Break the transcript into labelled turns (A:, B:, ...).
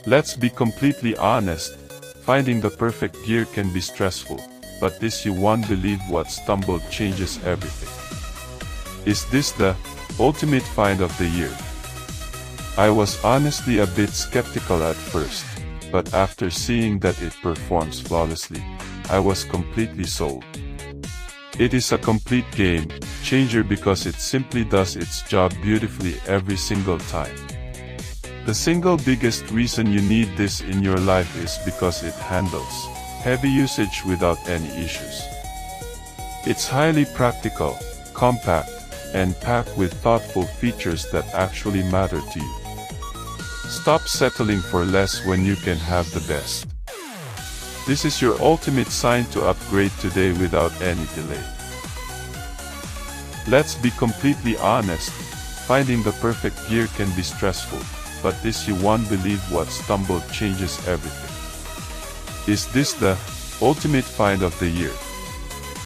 A: Let's be completely honest, finding the perfect gear can be stressful, but this you won't believe what stumbled changes everything. Is this the ultimate find of the year? I was honestly a bit skeptical at first, but after seeing that it performs flawlessly, I was completely sold. It is a complete game changer because it simply does its job beautifully every single time. The single biggest reason you need this in your life is because it handles heavy usage without any issues. It's highly practical, compact, and packed with thoughtful features that actually matter to you. Stop settling for less when you can have the best. This is your ultimate sign to upgrade today without any delay. Let's be completely honest, finding the perfect gear can be stressful, but this you won't believe what stumbled changes everything. Is this the ultimate find of the year?